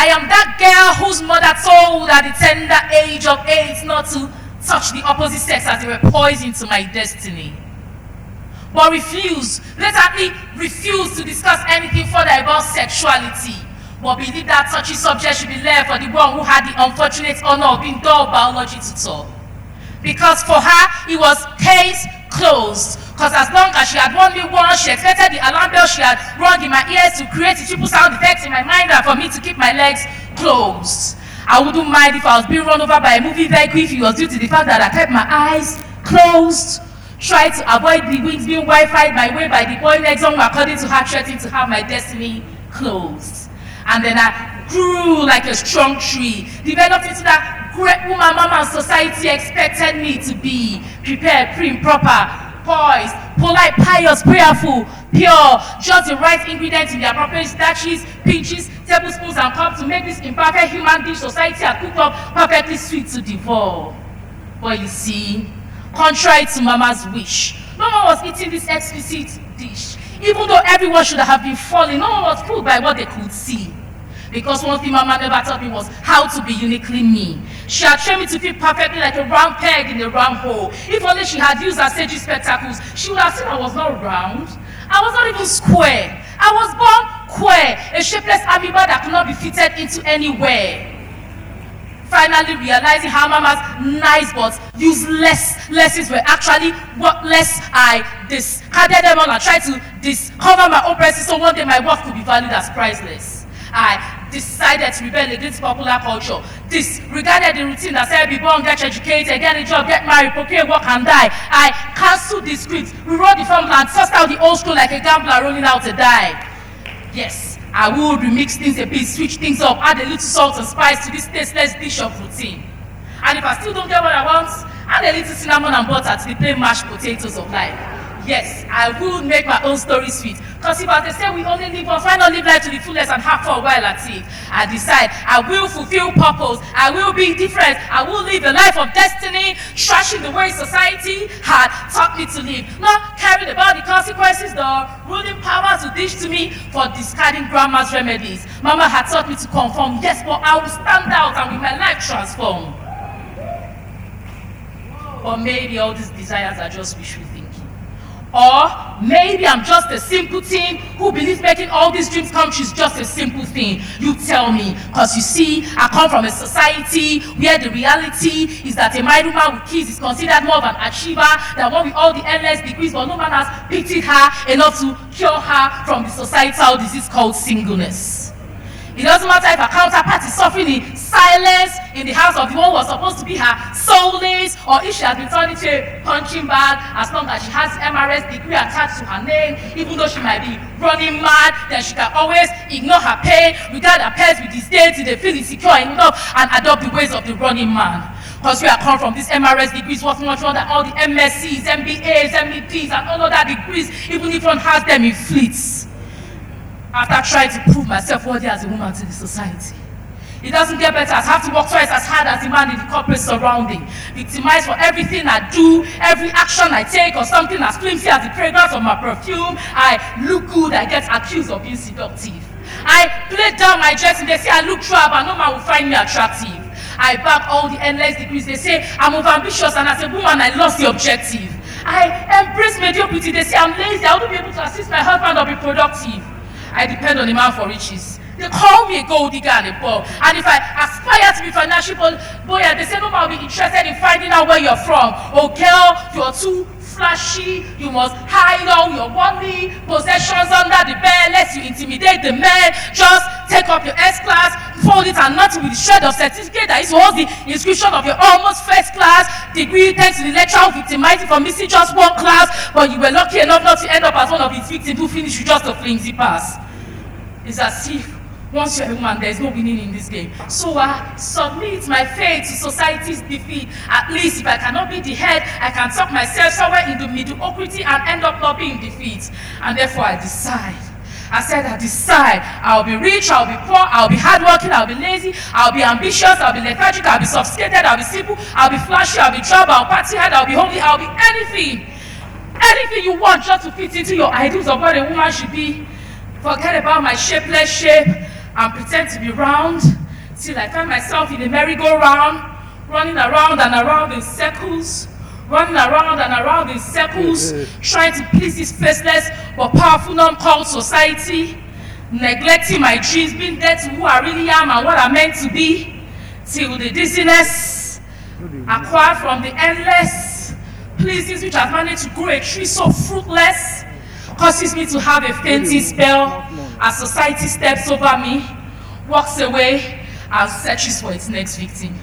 I am that girl whose mother told at the tender age of 8 not to touch the opposite sex as they were poison to my destiny. But blatantly refused to discuss anything further about sexuality. But believe that touchy subject should be left for the one who had the unfortunate honor of being dull biology tutor. Because for her, it was case closed. Because as long as she had won me once, she expected the alarm bell she had rung in my ears to create a triple sound effect in my mind and for me to keep my legs closed. I wouldn't mind if I was being run over by a movie vehicle if it was due to the fact that I kept my eyes closed. Tried to avoid the wings being Wi-Fi'd my way by the boy next door, according to her threatening to have my destiny closed. And then I grew like a strong tree, developed into that great woman mama and society expected me to be. Prepared, prim, proper, poised, polite, pious, prayerful, pure, just the right ingredients in the appropriate starches, pinches, tablespoons, and cups to make this imperfect human dish society had cooked up perfectly sweet to devour. But you see, contrary to Mama's wish, no one was eating this exquisite dish. Even though everyone should have been falling, no one was fooled by what they could see. Because one thing Mama never taught me was how to be uniquely me. She had trained me to fit perfectly like a round peg in a round hole. If only she had used her sage spectacles, she would have seen I was not round. I was not even square. I was born square, a shapeless amoeba that could not be fitted into anywhere. Finally realizing how Mama's nice but useless lessons were actually what less I discarded them all and tried to discover my own presence so one day my work could be valued as priceless. I decided to rebel against popular culture, disregarded the routine that said be born, get educated, get a job, get married, procreate, work and die. I cancelled the script, rewrote the formula and tossed out the old school like a gambler rolling out a die. Yes, I will remix things a bit, switch things up, add a little salt and spice to this tasteless dish of routine. And if I still don't get what I want, add a little cinnamon and butter to the plain mashed potatoes of life. Yes, I will make my own story sweet. Because if as they say we only live once, why not live life to the fullest and have for a while at it? I decide I will fulfill purpose. I will be different. I will live a life of destiny, trashing the way society had taught me to live. Not caring about the consequences, the ruling power to dish to me for discarding grandma's remedies. Mama had taught me to conform, yes, but I will stand out and with my life transform. Or maybe all these desires are just wishful thinking. Or maybe I'm just a simpleton who believes making all these dreams come true is just a simple thing. You tell me. Because you see, I come from a society where the reality is that a married woman with kids is considered more of an achiever than one with all the endless degrees, but no man has pitied her enough to cure her from the societal disease called singleness. It doesn't matter if her counterpart is suffering in silence in the house of the one who was supposed to be her soulmate, or if she has been turned into a punching bag, as long as she has the MRS degree attached to her name, even though she might be running mad, then she can always ignore her pain, regard her peers with disdain till they feel insecure enough and adopt the ways of the running man. Because we are come from these MRS degrees worth much more than all the MSCs, MBAs, MEPs, and all other degrees, even if one has them in fleets. After trying to prove myself worthy as a woman to the society. It doesn't get better. I have to work twice as hard as the man in the corporate surrounding. Victimized for everything I do, every action I take, or something as flimsy as the fragrance of my perfume. I look good, I get accused of being seductive. I play down my dressing, they say I look sharp and no man will find me attractive. I back all the endless degrees, they say I'm overambitious and as a woman I lost the objective. I embrace mediocrity, they say I'm lazy, I wouldn't be able to assist my husband or be productive. I depend on a man for riches. They call me a gold digger and a ball. And if I aspire to be financially buoyant, they say no man will be interested in finding out where you're from. Oh girl, you're too flashy. You must hide all your worldly possessions under the bed, lest you intimidate the men. Just take up your S-class, fold it and knot it with the shred of certificate that is holds the inscription of your almost first class degree, thanks to the lecturer who victimized you for missing just one class, but you were lucky enough not to end up as one of his victims who finished with just a flimsy pass. It's as if once you're a woman, there's no winning in this game. So I submit my fate to society's defeat. At least if I cannot be the head, I can tuck myself somewhere in the mediocrity and end up not being defeat. And therefore I decide. I decide I'll be rich, I'll be poor, I'll be hardworking, I'll be lazy, I'll be ambitious, I'll be lethargic, I'll be sophisticated, I'll be simple, I'll be flashy, I'll be trouble, I'll party hard, I'll be holy, I'll be anything. Anything you want just to fit into your ideals of what a woman should be. Forget about my shapeless shape. and pretend to be round till I find myself in a merry-go-round, running around and around in circles, trying to please this faceless but powerful norm called society, neglecting my dreams, being dead to who I really am and what I'm meant to be, till the dizziness acquired from the endless pleasings which have managed to grow a tree so fruitless causes me to have a fainting spell as society steps over me, walks away, and searches for its next victim.